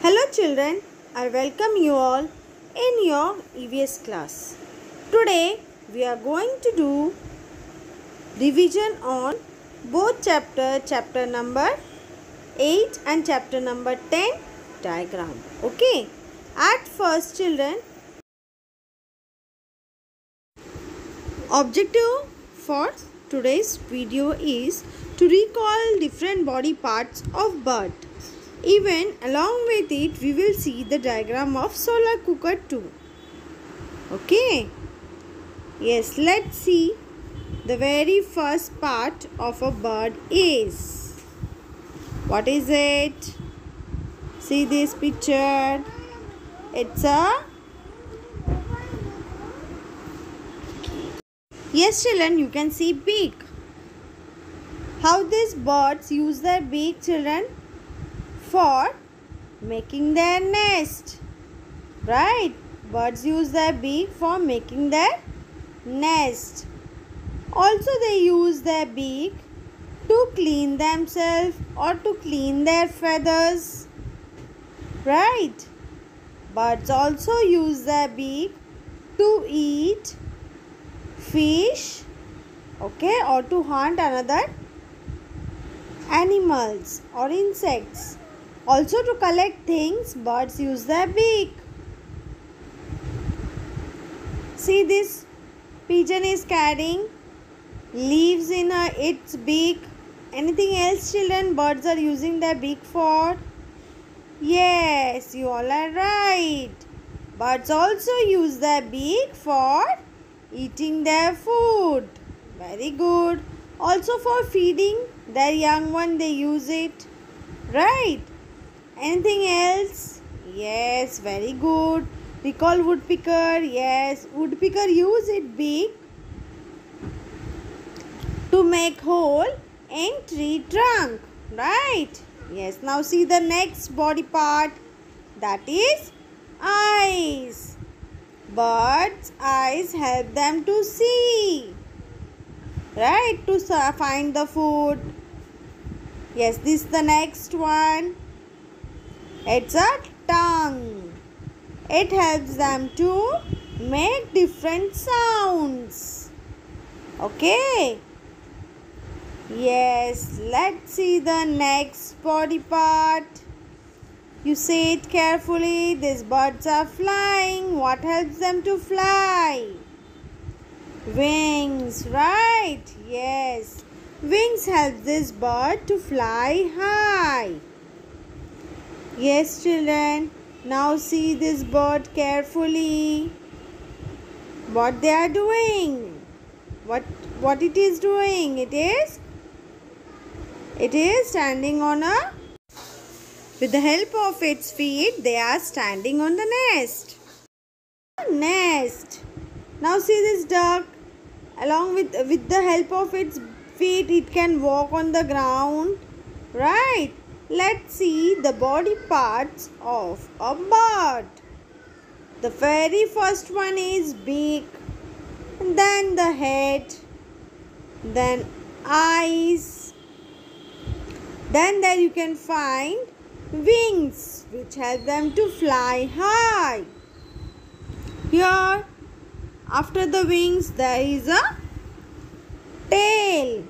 Hello children, I welcome you all in your EVS class. Today we are going to do revision on both chapter number 8 and chapter number 10 diagram. Okay, at first children, objective for today's video is to recall different body parts of bird. Even along with it, we will see the diagram of solar cooker too. Okay. Yes, let's see. The very first part of a bird is. What is it? See this picture. It's a. Yes, children, you can see beak. How these birds use their beak, children? For making their nest, right? Birds use their beak for making their nest. Also they use their beak to clean themselves or to clean their feathers, right? Birds also use their beak to eat fish, okay, or to hunt another animals or insects. Also to collect things, birds use their beak. See, this pigeon is carrying leaves in its beak. Anything else, children, birds are using their beak for? Yes, you all are right. Birds also use their beak for eating their food. Very good. Also for feeding their young one, they use it. Right. Anything else? Yes, very good. Recall woodpecker. Yes, woodpecker use its beak to make hole in tree trunk. Right? Yes, now see the next body part. That is eyes. Birds' eyes help them to see. Right? To find the food. Yes, this is the next one. It's a tongue. It helps them to make different sounds. Okay. Yes, let's see the next body part. You say it carefully. These birds are flying. What helps them to fly? Wings, right? Yes. Wings help this bird to fly high. Yes, children. Now see this bird carefully. What they are doing. What it is doing? It is standing on a. With the help of its feet, they are standing on the nest. Nest. Now see this duck. Along with the help of its feet, it can walk on the ground. Right. Let's see the body parts of a bird. The very first one is beak, then the head, then eyes. Then there you can find wings, which help them to fly high. Here, after the wings, there is a tail.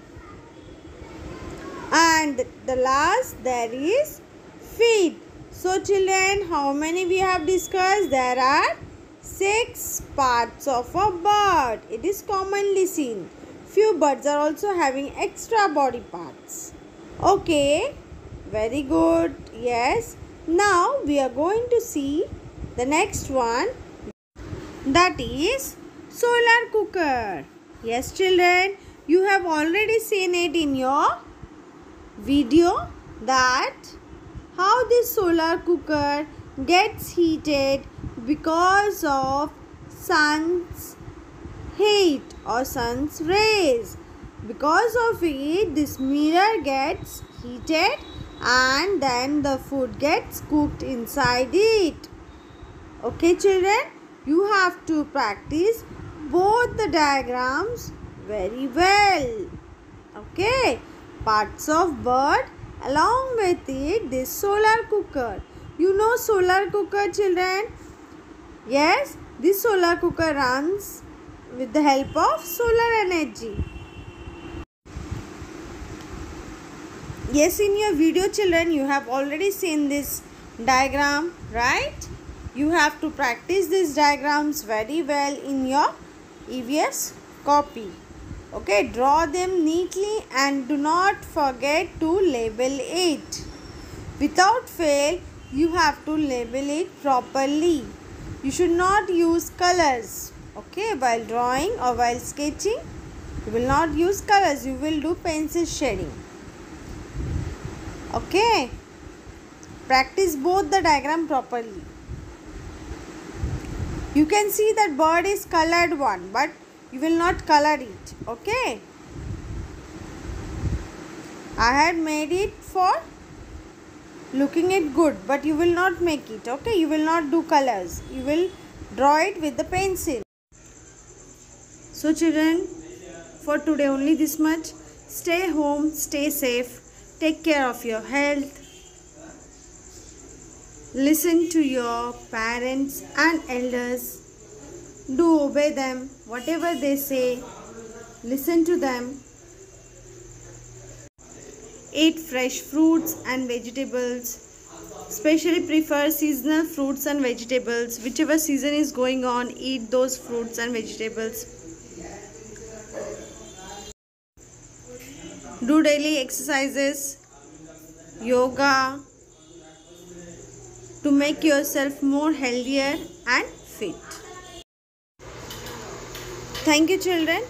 And the last, there is feet. So children, how many we have discussed? There are 6 parts of a bird. It is commonly seen. Few birds are also having extra body parts. Okay, very good. Yes. Now we are going to see the next one. That is solar cooker. Yes children, you have already seen it in your video that how this solar cooker gets heated because of sun's heat or sun's rays. Because of it, this mirror gets heated and then the food gets cooked inside it. Okay children, you have to practice both the diagrams very well. Okay. Parts of bird, along with it this solar cooker. You know solar cooker, children? Yes, this solar cooker runs with the help of solar energy. Yes, in your video, children, you have already seen this diagram, right? You have to practice these diagrams very well in your EVS copy. Okay, draw them neatly and do not forget to label it. Without fail, you have to label it properly. You should not use colors. Okay, while drawing or while sketching, you will not use colors. You will do pencil shading. Okay, practice both the diagram properly. You can see that bird is colored one, but you will not color it. Okay, I had made it for looking it good, but you will not make it. Okay, you will not do colors. You will draw it with the pencil. So children, for today only this much. Stay home, stay safe, take care of your health. Listen to your parents and elders. Do obey them, whatever they say. Listen to them. Eat fresh fruits and vegetables. Especially prefer seasonal fruits and vegetables. Whichever season is going on, eat those fruits and vegetables. Do daily exercises, yoga, to make yourself more healthier and fit. Thank you, children.